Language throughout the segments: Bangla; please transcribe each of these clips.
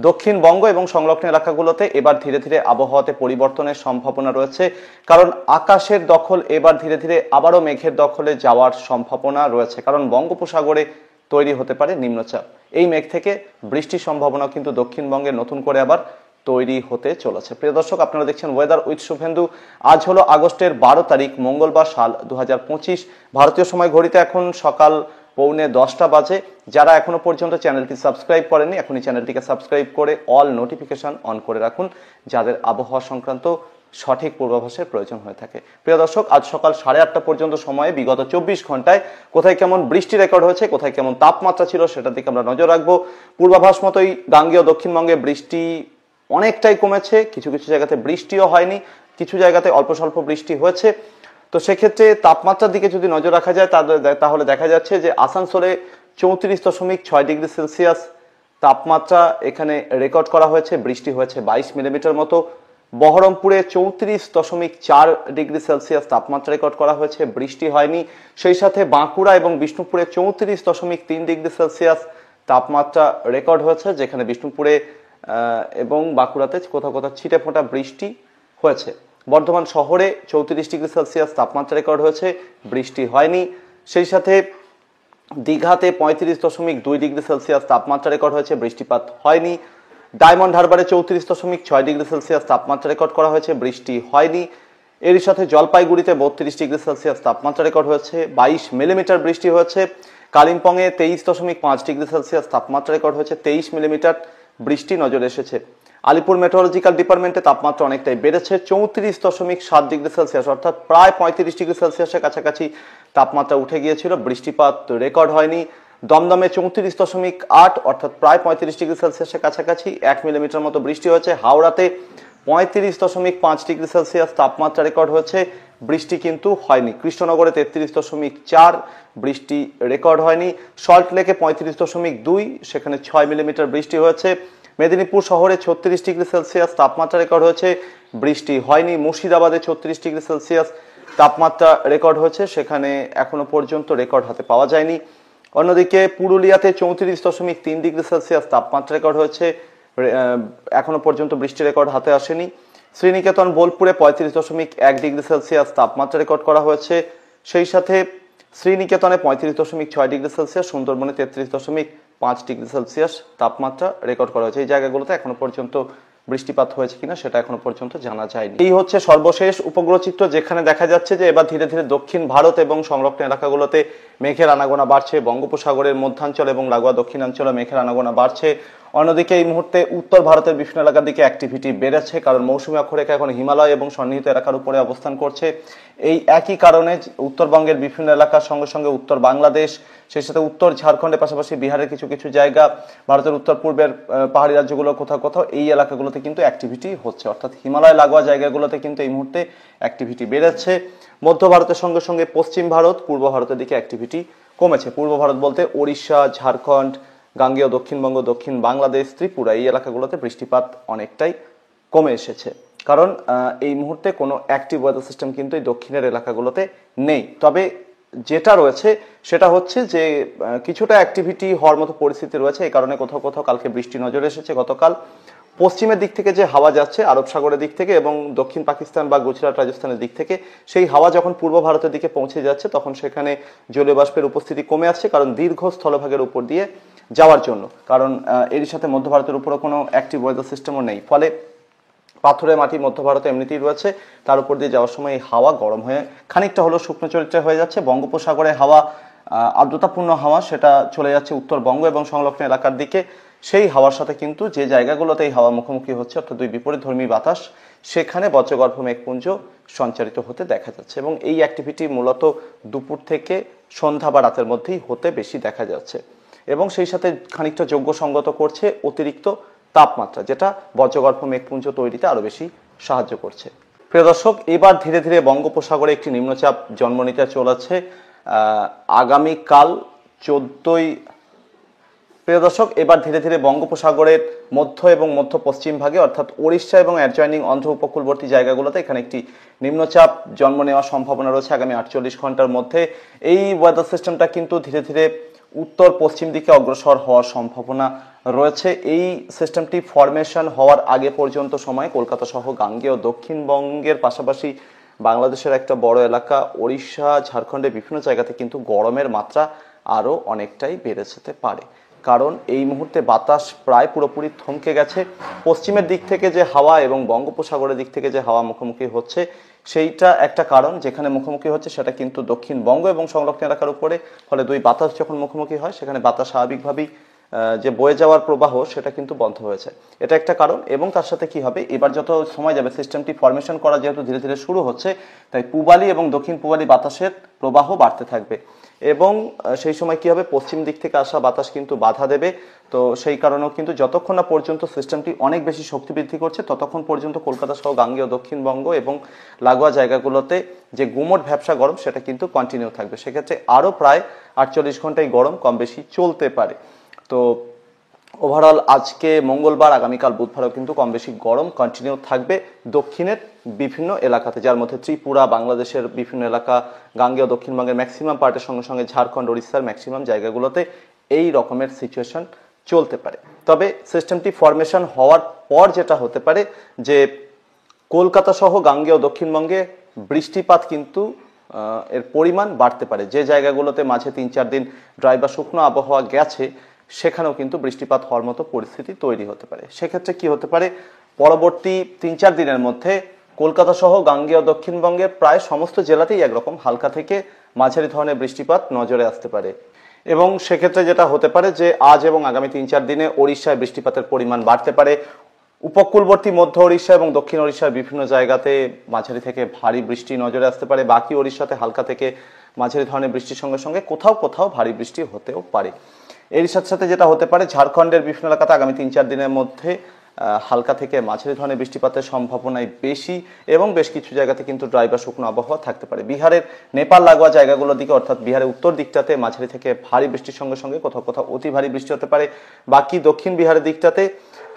দক্ষিণবঙ্গ এবং সংলগ্ন এলাকাগুলোতে এবার ধীরে ধীরে আবহাওয়াতে পরিবর্তনের সম্ভাবনা রয়েছে, কারণ আকাশের দখল এবার ধীরে ধীরে আবারও মেঘের দখলে যাওয়ার সম্ভাবনা রয়েছে, কারণ বঙ্গোপসাগরে তৈরি হতে পারে নিম্নচাপ। এই মেঘ থেকে বৃষ্টির সম্ভাবনা কিন্তু দক্ষিণবঙ্গে নতুন করে আবার তৈরি হতে চলেছে। প্রিয় দর্শক, আপনারা দেখছেন ওয়েদার উইথ শুভেন্দু। আজ হলো আগস্টের 12 তারিখ, মঙ্গলবার, সাল 2025। ভারতীয় সময় ঘড়িতে এখন সকাল 9:45 বাজে। যারা এখনো পর্যন্ত চ্যানেলটি সাবস্ক্রাইব করেনি, এখনই চ্যানেলটিকে সাবস্ক্রাইব করে অল নোটিফিকেশন অন করে রাখুন, যাদের আবহাওয়া সংক্রান্ত সঠিক পূর্বাভাসের প্রয়োজন হয়ে থাকে। প্রিয় দর্শক, আজ সকাল 8:30 পর্যন্ত সময়ে বিগত 24 ঘন্টায় কোথায় কেমন বৃষ্টি রেকর্ড হয়েছে, কোথায় কেমন তাপমাত্রা ছিল, সেটার দিকে আমরা নজর রাখবো। পূর্বাভাস মতোই গাঙ্গেয় দক্ষিণবঙ্গে বৃষ্টি অনেকটাই কমেছে, কিছু কিছু জায়গাতে বৃষ্টিও হয়নি, কিছু জায়গাতে অল্প স্বল্প বৃষ্টি হয়েছে। তো সেক্ষেত্রে তাপমাত্রার দিকে যদি নজর রাখা যায় তাহলে দেখা যাচ্ছে যে আসানসোলে 34.6 ডিগ্রি সেলসিয়াস তাপমাত্রা এখানে রেকর্ড করা হয়েছে, বৃষ্টি হয়েছে 22 মিলিমিটার মতো। বহরমপুরে 34.4 ডিগ্রি সেলসিয়াস তাপমাত্রা রেকর্ড করা হয়েছে, বৃষ্টি হয়নি। সেই সাথে বাঁকুড়া এবং বিষ্ণুপুরে 34.3 ডিগ্রি সেলসিয়াস তাপমাত্রা রেকর্ড হয়েছে, যেখানে বিষ্ণুপুরে এবং বাঁকুড়াতে কোথাও কোথাও ছিটে ফোঁটা বৃষ্টি হয়েছে। বর্ধমান শহরে 34 ডিগ্রি সেলসিয়াস তাপমাত্রা রেকর্ড হয়েছে, বৃষ্টি হয়নি। সেই সাথে দীঘাতে 35.2 ডিগ্রি সেলসিয়াস তাপমাত্রা রেকর্ড হয়েছে, বৃষ্টিপাত হয়নি। ডায়মন্ড হারবারে 34.6 ডিগ্রি সেলসিয়াস তাপমাত্রা রেকর্ড করা হয়েছে, বৃষ্টি হয়নি। এরই সাথে জলপাইগুড়িতে 32 ডিগ্রি সেলসিয়াস তাপমাত্রা রেকর্ড হয়েছে, 22 মিলিমিটার বৃষ্টি হয়েছে। কালিম্পংয়ে 23.5 ডিগ্রি সেলসিয়াস তাপমাত্রা রেকর্ড হয়েছে, 23 মিলিমিটার বৃষ্টি নজরে এসেছে। আলিপুর মেট্রোলজিক্যাল ডিপার্টমেন্টে তাপমাত্রা অনেকটাই বেড়েছে, 34.7 ডিগ্রি সেলসিয়াস, অর্থাৎ প্রায় 35 ডিগ্রি সেলসিয়াসের কাছাকাছি তাপমাত্রা উঠে গিয়েছিল, বৃষ্টিপাত রেকর্ড হয়নি। দমদমে 34.8, অর্থাৎ প্রায় 35 ডিগ্রি সেলসিয়াসের কাছাকাছি, 1 মিলিমিটার মতো বৃষ্টি হয়েছে। হাওড়াতে 35.5 ডিগ্রি সেলসিয়াস তাপমাত্রা রেকর্ড হয়েছে, বৃষ্টি কিন্তু হয়নি। কৃষ্ণনগরে 33.4, বৃষ্টি রেকর্ড হয়নি। সল্টলেকে 35.2, সেখানে 6 মিলিমিটার বৃষ্টি হয়েছে। মেদিনীপুর শহরে 36 ডিগ্রি সেলসিয়াস তাপমাত্রা রেকর্ড হয়েছে, বৃষ্টি হয়নি। মুর্শিদাবাদে 36 ডিগ্রি সেলসিয়াস তাপমাত্রা রেকর্ড হয়েছে, সেখানে এখনো পর্যন্ত রেকর্ড হাতে পাওয়া যায়নি। অন্যদিকে পুরুলিয়াতে 34.3 ডিগ্রি সেলসিয়াস তাপমাত্রা রেকর্ড হয়েছে, এখনো পর্যন্ত বৃষ্টি রেকর্ড হাতে আসেনি। শ্রীনিকেতন বোলপুরে 35.1 ডিগ্রি সেলসিয়াস তাপমাত্রা রেকর্ড করা হয়েছে। সেই সাথে শ্রীনিকেতনে 35.6 ডিগ্রি সেলসিয়াস, সুন্দরবনে 33.5 ডিগ্রি সেলসিয়াস তাপমাত্রা রেকর্ড করা হয়েছে। এই জায়গাগুলোতে এখনো পর্যন্ত বৃষ্টিপাত হয়েছে কিনা সেটা এখনো পর্যন্ত জানা যায়নি। এই হচ্ছে সর্বশেষ উপগ্রহ চিত্র, যেখানে দেখা যাচ্ছে যে এবার ধীরে ধীরে দক্ষিণ ভারত এবং সংলগ্ন এলাকাগুলোতে মেঘের আনাগোনা বাড়ছে। বঙ্গোপসাগরের মধ্যাঞ্চল এবং লাগোয়া দক্ষিণাঞ্চলে মেঘের আনাগোনা বাড়ছে। অন্যদিকে এই মুহূর্তে উত্তর ভারতের বিভিন্ন এলাকার দিকে অ্যাক্টিভিটি বেড়েছে, কারণ মৌসুমী অক্ষরেখা এখন হিমালয় এবং সন্নিহিত এলাকার উপরে অবস্থান করছে। এই একই কারণে উত্তরবঙ্গের বিভিন্ন এলাকার সঙ্গে সঙ্গে উত্তর বাংলাদেশ, সেই সাথে উত্তর ঝাড়খণ্ডের পাশাপাশি বিহারের কিছু কিছু জায়গা, ভারতের উত্তর পূর্বের পাহাড়ি রাজ্যগুলো কোথাও কোথাও এই এলাকাগুলোতে কিন্তু অ্যাক্টিভিটি হচ্ছে, অর্থাৎ হিমালয় লাগোয়া জায়গাগুলোতে কিন্তু এই মুহূর্তে অ্যাক্টিভিটি বেড়েছে। মধ্য ভারতের সঙ্গে সঙ্গে পশ্চিম ভারত, পূর্ব ভারতের দিকে অ্যাক্টিভিটি কমেছে। পূর্ব ভারত বলতে ওড়িশা, ঝাড়খণ্ড, গাঙ্গেয় দক্ষিণবঙ্গ, দক্ষিণ বাংলাদেশ, ত্রিপুরা, এই এলাকাগুলোতে বৃষ্টিপাত অনেকটাই কমে এসেছে, কারণ এই মুহূর্তে কোনো অ্যাক্টিভ ওয়েদার সিস্টেম কিন্তু এই দক্ষিণের এলাকাগুলোতে নেই। তবে যেটা রয়েছে সেটা হচ্ছে যে কিছুটা অ্যাক্টিভিটি হওয়ার মতো পরিস্থিতি রয়েছে। এই কারণে কোথাও কোথাও কালকে বৃষ্টি নজরে এসেছে। গতকাল পশ্চিমের দিক থেকে যে হাওয়া যাচ্ছে আরব সাগরের দিক থেকে এবং দক্ষিণ পাকিস্তান বা গুজরাট রাজস্থানের দিক থেকে, সেই হাওয়া যখন পূর্ব ভারতের দিকে পৌঁছে যাচ্ছে তখন সেখানে জলীয় বাষ্পের উপস্থিতি কমে আসছে, কারণ দীর্ঘ স্থলভাগের উপর দিয়ে যাওয়ার জন্য, কারণ এর সাথে মধ্য ভারতের উপরও কোনো অ্যাক্টিভ ওয়েদার সিস্টেমও নেই। ফলে পাথরের মাটি মধ্য ভারতে এমনিতেই রয়েছে, তার উপর দিয়ে যাওয়ার সময় এই হাওয়া গরম হয়ে খানিকটা হলো শুকনো চরিত্রে হয়ে যাচ্ছে। বঙ্গোপসাগরে হাওয়া আর্দ্রতাপূর্ণ হাওয়া, সেটা চলে যাচ্ছে উত্তরবঙ্গ এবং সংলগ্ন এলাকার দিকে। সেই হাওয়ার সাথে কিন্তু যে জায়গাগুলোতে এই হাওয়া মুখোমুখি হচ্ছে, অর্থাৎ দুই বিপরীতধর্মী বাতাস, সেখানে বজ্রগর্ভ মেঘপুঞ্জ সঞ্চারিত হতে দেখা যাচ্ছে এবং এই অ্যাক্টিভিটি মূলত দুপুর থেকে সন্ধ্যা বা রাতের মধ্যেই হতে বেশি দেখা যাচ্ছে এবং সেই সাথে খানিকটা যোগ্য সঙ্গত করছে অতিরিক্ত তাপমাত্রা, যেটা বজ্রগর্ভ মেঘপুঞ্জ তৈরিতে আরো বেশি সাহায্য করছে। প্রিয় দর্শক, এবার ধীরে ধীরে বঙ্গোপসাগরে একটি নিম্নচাপ জন্ম নিতে চলেছে আগামীকাল 14ই। প্রিয় দর্শক, এবার ধীরে ধীরে বঙ্গোপসাগরের মধ্য এবং মধ্য পশ্চিম ভাগে, অর্থাৎ ওড়িশা এবং অ্যাডজয়নিং অন্ধ্র উপকূলবর্তী জায়গাগুলোতে এখানে একটি নিম্নচাপ জন্ম নেওয়ার সম্ভাবনা রয়েছে আগামী 48 ঘন্টার মধ্যে। এই ওয়েদার সিস্টেমটা কিন্তু ধীরে ধীরে উত্তর পশ্চিম দিকে অগ্রসর হওয়ার সম্ভাবনা রয়েছে। এই সিস্টেমটি ফরমেশন হওয়ার আগে পর্যন্ত সময় কলকাতা সহ গাঙ্গেয় দক্ষিণবঙ্গের পাশাপাশি বাংলাদেশের একটা বড় এলাকা ওড়িশা, ঝাড়খণ্ডের বিভিন্ন জায়গাতে কিন্তু গরমের মাত্রা আরও অনেকটাই বেড়ে যেতে পারে। কারণ এই মুহূর্তে বাতাস প্রায় পুরোপুরি থমকে গেছে। পশ্চিমের দিক থেকে যে হাওয়া এবং বঙ্গোপসাগরের দিক থেকে যে হাওয়া মুখোমুখি হচ্ছে সেইটা একটা কারণ। যেখানে মুখোমুখি হচ্ছে সেটা কিন্তু দক্ষিণবঙ্গ এবং সংলগ্ন এলাকার উপরে, ফলে দুই বাতাস যখন মুখোমুখি হয় সেখানে বাতাস স্বাভাবিকভাবেই যে বয়ে যাওয়ার প্রবাহ সেটা কিন্তু বন্ধ হয়েছে, এটা একটা কারণ। এবং তার সাথে কি হবে, এবার যত সময় যাবে সিস্টেমটি ফরমেশন করা যেহেতু ধীরে ধীরে শুরু হচ্ছে, তাই পূবালি এবং দক্ষিণ পূবালি বাতাসের প্রবাহ বাড়তে থাকবে এবং সেই সময় কি হবে, পশ্চিম দিক থেকে আসা বাতাস কিন্তু বাধা দেবে। তো সেই কারণেও কিন্তু যতক্ষণ না পর্যন্ত সিস্টেমটি অনেক বেশি শক্তি বৃদ্ধি করছে ততক্ষণ পর্যন্ত কলকাতা সহ গাঙ্গেয় দক্ষিণবঙ্গ এবং লাগোয়া জায়গাগুলোতে যে গুমট ভ্যাপসা গরম সেটা কিন্তু কন্টিনিউ থাকবে। সেক্ষেত্রে আরও প্রায় 48 ঘন্টায় গরম কম বেশি চলতে পারে। তো ওভারঅল আজকে মঙ্গলবার, আগামীকাল বুধবারও কিন্তু কম বেশি গরম কন্টিনিউ থাকবে দক্ষিণের বিভিন্ন এলাকাতে, যার মধ্যে ত্রিপুরা, বাংলাদেশের বিভিন্ন এলাকা, গাঙ্গেয় দক্ষিণবঙ্গের ম্যাক্সিমাম পার্টের সঙ্গে সঙ্গে ঝাড়খণ্ড, ওড়িশার ম্যাক্সিমাম জায়গাগুলোতে এই রকমের সিচুয়েশন চলতে পারে। তবে সিস্টেমটি ফরমেশন হওয়ার পর যেটা হতে পারে যে কলকাতা সহ গাঙ্গেয় দক্ষিণবঙ্গে বৃষ্টিপাত কিন্তু এর পরিমাণ বাড়তে পারে। যে জায়গাগুলোতে মাঝে 3-4 দিন ড্রাই বা শুকনো আবহাওয়া গেছে সেখানেও কিন্তু বৃষ্টিপাত হওয়ার মতো পরিস্থিতি তৈরি হতে পারে। সেক্ষেত্রে কি হতে পারে, পরবর্তী 3-4 দিনের মধ্যে কলকাতা সহ গাঙ্গেয় দক্ষিণবঙ্গের প্রায় সমস্ত জেলাতেই একরকম হালকা থেকে মাঝারি ধরনের বৃষ্টিপাত নজরে আসতে পারে। এবং সেক্ষেত্রে যেটা হতে পারে যে আজ এবং আগামী 3-4 দিনে ওড়িশায় বৃষ্টিপাতের পরিমাণ বাড়তে পারে। উপকূলবর্তী মধ্য ওড়িশা এবং দক্ষিণ ওড়িশার বিভিন্ন জায়গাতে মাঝারি থেকে ভারী বৃষ্টি নজরে আসতে পারে। বাকি ওড়িশাতে হালকা থেকে মাঝারি ধরনের বৃষ্টির সঙ্গে সঙ্গে কোথাও কোথাও ভারী বৃষ্টি হতেও পারে। এর সাথে সাথে যেটা হতে পারে, ঝাড়খণ্ডের বিভিন্ন এলাকাতে আগামী 3-4 দিনের মধ্যে হালকা থেকে মাঝারি ধরনের বৃষ্টিপাতের সম্ভাবনাই বেশি এবং বেশ কিছু জায়গাতে কিন্তু ড্রাই বা শুকনো আবহাওয়া থাকতে পারে। বিহারের নেপাল লাগোয়া জায়গাগুলোর দিকে অর্থাৎ বিহারের উত্তর দিকটাতে মাঝারি থেকে ভারী বৃষ্টির সঙ্গে সঙ্গে কোথাও কোথাও অতি ভারী বৃষ্টি হতে পারে। বাকি দক্ষিণ বিহারের দিকটাতে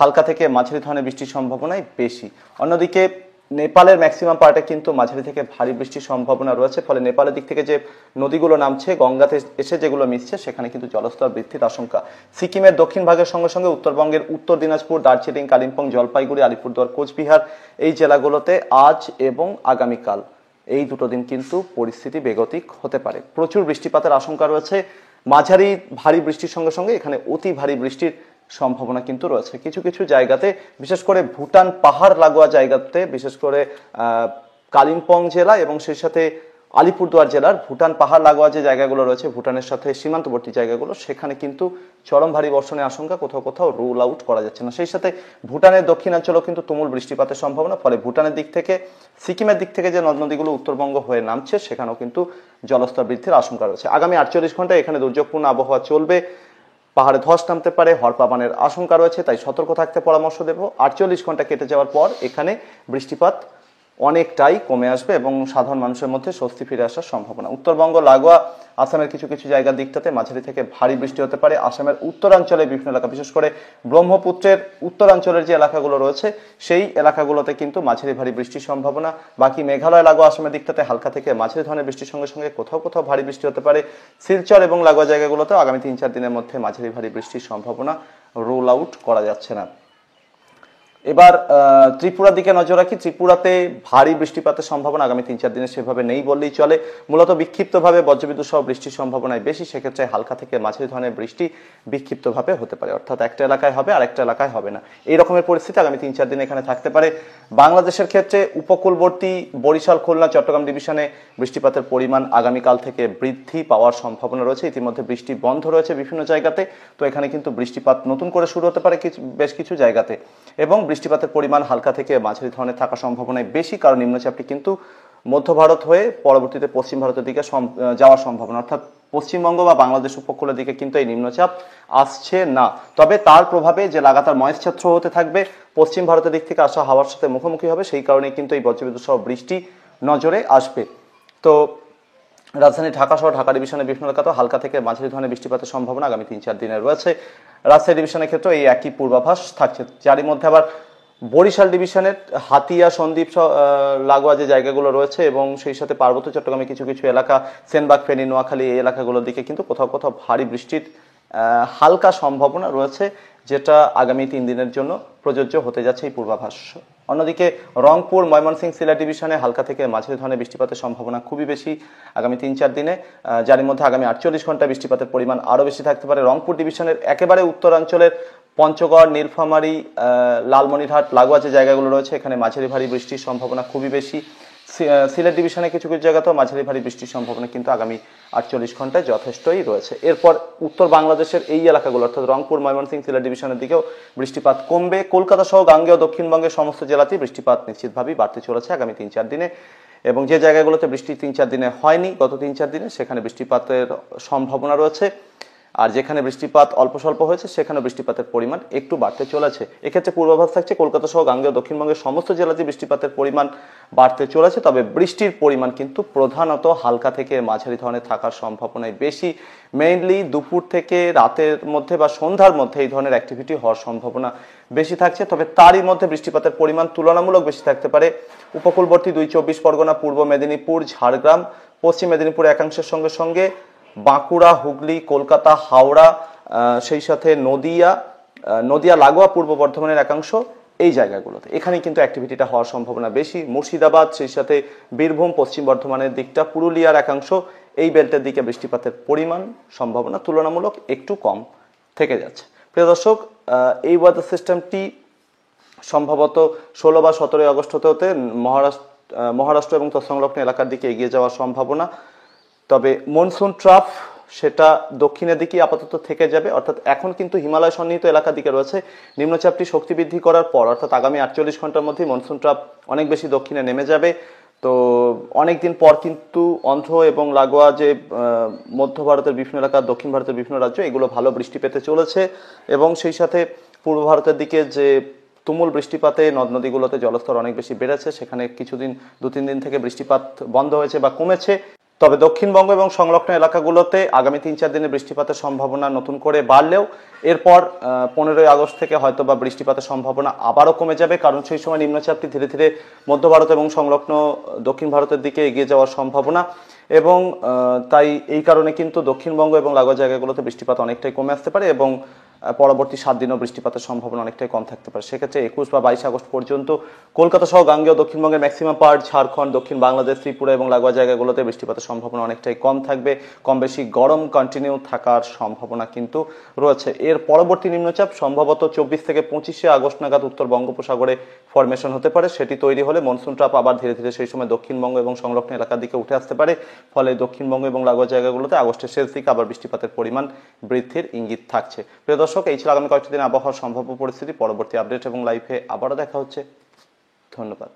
হালকা থেকে মাঝারি ধরনের বৃষ্টির সম্ভাবনাই বেশি। অন্যদিকে নেপালের ম্যাক্সিমাম পার্টে কিন্তু মাঝারি থেকে ভারী বৃষ্টির সম্ভাবনা রয়েছে। ফলে নেপালের দিক থেকে যে নদীগুলো নামছে গঙ্গাতে এসে যেগুলো মিশছে সেখানে কিন্তু জলস্তর বৃদ্ধির আশঙ্কা। সিকিমের দক্ষিণ ভাগের সঙ্গে সঙ্গে উত্তরবঙ্গের উত্তর দিনাজপুর, দার্জিলিং, কালিম্পং, জলপাইগুড়ি, আলিপুরদুয়ার, কোচবিহার এই জেলাগুলোতে আজ এবং আগামীকাল এই দুটো দিন কিন্তু পরিস্থিতি বেগতিক হতে পারে। প্রচুর বৃষ্টিপাতের আশঙ্কা রয়েছে। মাঝারি ভারী বৃষ্টির সঙ্গে সঙ্গে এখানে অতি ভারী বৃষ্টির সম্ভাবনা কিন্তু রয়েছে। কিছু কিছু জায়গাতে বিশেষ করে ভুটান পাহাড় লাগোয়া জায়গাতে, বিশেষ করে কালিম্পং জেলা এবং সেই সাথে আলিপুরদুয়ার জেলার ভুটান পাহাড় লাগোয়া যে জায়গাগুলো রয়েছে ভুটানের সাথে সীমান্তবর্তী জায়গাগুলো, সেখানে কিন্তু চরম ভারী বর্ষণের আশঙ্কা, কোথাও কোথাও রুল আউট করা যাচ্ছে না। সেই সাথে ভুটানের দক্ষিণাঞ্চলেও কিন্তু তুমুল বৃষ্টিপাতের সম্ভাবনা। ফলে ভুটানের দিক থেকে, সিকিমের দিক থেকে যে নদ নদীগুলো উত্তরবঙ্গ হয়ে নামছে সেখানেও কিন্তু জলস্তর বৃদ্ধির আশঙ্কা রয়েছে। আগামী 48 ঘন্টায় এখানে দুর্যোগপূর্ণ আবহাওয়া চলবে। পাহাড়ে ধস নামতে পারে, হরপাবানের আশঙ্কা রয়েছে, তাই সতর্ক থাকতে পরামর্শ দেব। 48 ঘন্টা কেটে যাওয়ার পর এখানে বৃষ্টিপাত অনেকটাই কমে আসবে এবং সাধারণ মানুষের মধ্যে স্বস্তি ফিরে আসার সম্ভাবনা। উত্তরবঙ্গ লাগোয়া আসামের কিছু কিছু জায়গার দিকটাতে মাঝারি থেকে ভারী বৃষ্টি হতে পারে। আসামের উত্তরাঞ্চলের বিভিন্ন এলাকা, বিশেষ করে ব্রহ্মপুত্রের উত্তরাঞ্চলের যে এলাকাগুলো রয়েছে সেই এলাকাগুলোতে কিন্তু মাঝারি ভারী বৃষ্টির সম্ভাবনা। বাকি মেঘালয় লাগোয়া আসামের দিকটাতে হালকা থেকে মাঝারি ধরনের বৃষ্টির সঙ্গে সঙ্গে কোথাও কোথাও ভারী বৃষ্টি হতে পারে। শিলচর এবং লাগোয়া জায়গাগুলোতে আগামী 3-4 দিনের মধ্যে মাঝারি ভারী বৃষ্টির সম্ভাবনা রুল আউট করা যাচ্ছে না। এবার ত্রিপুরার দিকে নজর রাখি। ত্রিপুরাতে ভারী বৃষ্টিপাতের সম্ভাবনা আগামী 3-4 দিনে সেভাবে নেই বললেই চলে। মূলত বিক্ষিপ্তভাবে বজ্রবিদ্যুৎ সহ বৃষ্টির সম্ভাবনায় বেশি। সেক্ষেত্রে হালকা থেকে মাঝারি ধরনের বৃষ্টি বিক্ষিপ্তভাবে হতে পারে, অর্থাৎ একটা এলাকায় হবে আর একটা এলাকায় হবে না। এই রকমের পরিস্থিতি আগামী 3-4 দিন এখানে থাকতে পারে। বাংলাদেশের ক্ষেত্রে উপকূলবর্তী বরিশাল, খুলনা, চট্টগ্রাম ডিভিশনে বৃষ্টিপাতের পরিমাণ আগামীকাল থেকে বৃদ্ধি পাওয়ার সম্ভাবনা রয়েছে। ইতিমধ্যে বৃষ্টি বন্ধ রয়েছে বিভিন্ন জায়গাতে, তো এখানে কিন্তু বৃষ্টিপাত নতুন করে শুরু হতে পারে বেশ কিছু জায়গাতে এবং বৃষ্টিপাতের পরিমাণ হালকা থেকে মাঝারি ধরনের থাকার সম্ভাবনায় বেশি, কারণ নিম্নচাপটি কিন্তু মধ্য ভারত হয়ে পরবর্তীতে পশ্চিম ভারতের দিকে যাওয়ার সম্ভাবনা, অর্থাৎ পশ্চিমবঙ্গ বা বাংলাদেশ উপকূলের দিকে কিন্তু এই নিম্নচাপ আসছে না। তবে তার প্রভাবে যে লাগাতার ময়েশ্চার থ্রো হতে থাকবে, পশ্চিম ভারতের দিক থেকে আসা হাওয়ার সাথে মুখোমুখি হবে, সেই কারণে কিন্তু এই বজ্রবিদ্যুৎ সহ বৃষ্টি নজরে আসবে। তো রাজধানী ঢাকা সহ ঢাকা ডিভিশনের বিভিন্ন এলাকাতেও হালকা থেকে মাঝারি ধরনের বৃষ্টিপাতের সম্ভাবনা আগামী 3-4 দিনে রয়েছে। রাজশাহী ডিভিশনের ক্ষেত্রে এই একই পূর্বাভাস থাকছে, যারই মধ্যে আবার বরিশাল ডিভিশনের হাতিয়া সন্দ্বীপ লাগোয়া যে জায়গাগুলো রয়েছে এবং সেই সাথে পার্বত্য চট্টগ্রামে কিছু কিছু এলাকা, সেনবাগ, ফেনী, নোয়াখালী এই এলাকাগুলোর দিকে কিন্তু কোথাও কোথাও ভারী বৃষ্টির হালকা সম্ভাবনা রয়েছে, যেটা আগামী 3 দিনের জন্য প্রযোজ্য হতে যাচ্ছে এই পূর্বাভাস। অন্যদিকে রংপুর, ময়মনসিংহ, সিলেট ডিভিশনে হালকা থেকে মাঝারি ধরনের বৃষ্টিপাতের সম্ভাবনা খুবই বেশি আগামী 3-4 দিনে, যার মধ্যে আগামী 48 ঘন্টায় বৃষ্টিপাতের পরিমাণ আরও বেশি থাকতে পারে। রংপুর ডিভিশনের একেবারে উত্তরাঞ্চলের পঞ্চগড়, নীলফামারী, লালমনিরহাট লাগোয়া যে জায়গাগুলো রয়েছে এখানে মাঝারি ভারী বৃষ্টির সম্ভাবনা খুবই বেশি। সিলেট ডিভিশনে কিছু কিছু জায়গাতেও মাঝারি ভারী বৃষ্টির সম্ভাবনা কিন্তু আগামী 48 ঘন্টায় যথেষ্টই রয়েছে। এরপর উত্তর বাংলাদেশের এই এলাকাগুলো অর্থাৎ রংপুর, ময়মনসিংহ, সিলেট ডিভিশনের দিকেও বৃষ্টিপাত কমবে। কলকাতা সহ গাঙ্গেয় দক্ষিণবঙ্গের সমস্ত জেলাতেই বৃষ্টিপাত নিশ্চিতভাবেই বাড়তে চলেছে আগামী 3-4 দিনে, এবং যে জায়গাগুলোতে বৃষ্টি 3-4 দিনে হয়নি গত 3-4 দিনে সেখানে বৃষ্টিপাতের সম্ভাবনা রয়েছে, আর যেখানে বৃষ্টিপাত অল্প স্বল্প হয়েছে সেখানে বৃষ্টিপাতের পরিমাণ একটু বাড়তে চলেছে। এক্ষেত্রে পূর্বাভাস থাকছে কলকাতা সহ গাঙ্গেয় দক্ষিণবঙ্গের সমস্ত জেলাতে বৃষ্টিপাতের পরিমাণ বাড়তে চলেছে, তবে বৃষ্টির পরিমাণ কিন্তু প্রধানত হালকা থেকে মাঝারি ধরনের থাকার সম্ভাবনাই বেশি। মেইনলি দুপুর থেকে রাতের মধ্যে বা সন্ধ্যার মধ্যে এই ধরনের অ্যাক্টিভিটি হওয়ার সম্ভাবনা বেশি থাকছে, তবে তারই মধ্যে বৃষ্টিপাতের পরিমাণ তুলনামূলক বেশি থাকতে পারে উপকূলবর্তী 2-24 পরগনা, পূর্ব মেদিনীপুর, ঝাড়গ্রাম, পশ্চিম মেদিনীপুর একাংশের সঙ্গে সঙ্গে বাঁকুড়া, হুগলি, কলকাতা, হাওড়া, সেই সাথে নদিয়া লাগোয়া পূর্ব বর্ধমানের একাংশ, এই জায়গাগুলোতে এখানে কিন্তু অ্যাক্টিভিটিটা হওয়ার সম্ভাবনা বেশি। মুর্শিদাবাদ, সেই সাথে বীরভূম, পশ্চিম বর্ধমানের দিকটা, পুরুলিয়ার একাংশ, এই বেল্টের দিকে বৃষ্টিপাতের পরিমাণ সম্ভাবনা তুলনামূলক একটু কম থেকে যাচ্ছে। প্রিয় দর্শক, এই ওয়েদার সিস্টেমটি সম্ভবত 16 বা 17 আগস্ট হতে হতে মহারাষ্ট্র এবং তৎসংলগ্ন এলাকার দিকে এগিয়ে যাওয়ার সম্ভাবনা। তবে মনসুন ট্রাফ সেটা দক্ষিণের দিকে আপাতত থেকে যাবে, অর্থাৎ এখন কিন্তু হিমালয় সন্নিহিত এলাকার দিকে রয়েছে। নিম্নচাপটি শক্তি বৃদ্ধি করার পর অর্থাৎ আগামী 48 ঘন্টার মধ্যে মনসুন ট্রাফ অনেক বেশি দক্ষিণে নেমে যাবে। তো অনেকদিন পর কিন্তু অন্ধ্র এবং লাগোয়া যে মধ্য ভারতের বিভিন্ন এলাকা, দক্ষিণ ভারতের বিভিন্ন রাজ্য, এগুলো ভালো বৃষ্টি পেতে চলেছে, এবং সেই সাথে পূর্ব ভারতের দিকে যে তুমুল বৃষ্টিপাতে নদ নদীগুলোতে জলস্তর অনেক বেশি বেড়েছে, সেখানে কিছুদিন 2-3 দিন থেকে বৃষ্টিপাত বন্ধ হয়েছে বা কমেছে। তবে দক্ষিণবঙ্গ এবং সংলগ্ন এলাকাগুলোতে আগামী 3-4 দিনে বৃষ্টিপাতের সম্ভাবনা নতুন করে বাড়লেও এরপর 15 আগস্ট থেকে হয়তো বা বৃষ্টিপাতের সম্ভাবনা আবারও কমে যাবে, কারণ সেই সময় নিম্নচাপটি ধীরে ধীরে মধ্য ভারত এবং সংলগ্ন দক্ষিণ ভারতের দিকে এগিয়ে যাওয়ার সম্ভাবনা, এবং তাই এই কারণে কিন্তু দক্ষিণবঙ্গ এবং লাগোয়া জায়গাগুলোতে বৃষ্টিপাত অনেকটাই কমে আসতে পারে, এবং পরবর্তী 7 দিনও বৃষ্টিপাতের সম্ভাবনা অনেকটাই কম থাকতে পারে। সেক্ষেত্রে 21 বা 22 আগস্ট পর্যন্ত কলকাতা সহ গাঙ্গেয় দক্ষিণবঙ্গের ম্যাক্সিমাম পার্ট, ঝাড়খণ্ড, দক্ষিণ বাংলাদেশ, ত্রিপুরা এবং লাগোয়া জায়গাগুলোতে বৃষ্টিপাতের সম্ভাবনা অনেকটাই কম থাকবে। কম বেশি গরম কন্টিনিউ থাকার সম্ভাবনা কিন্তু রয়েছে। এর পরবর্তী নিম্নচাপ সম্ভবত 24 থেকে 25 আগস্ট নাগাদ উত্তর বঙ্গোপসাগরে ফরমেশন হতে পারে। সেটি তৈরি হলে মনসুন ট্রাপ আবার ধীরে ধীরে সেই সময় দক্ষিণবঙ্গ এবং সংলগ্ন এলাকার দিকে উঠে আসতে পারে, ফলে দক্ষিণবঙ্গ এবং লাগোয়া জায়গাগুলোতে আগস্টের শেষ দিকে আবার বৃষ্টিপাতের পরিমাণ বৃদ্ধির ইঙ্গিত থাকছে। প্রিয় দর্শক, এই ছিল আগামী কয়েকটি দিন আবহাওয়ার সম্ভাব্য পরিস্থিতি। পরবর্তী আপডেট এবং লাইভে আবারও দেখা হচ্ছে। ধন্যবাদ।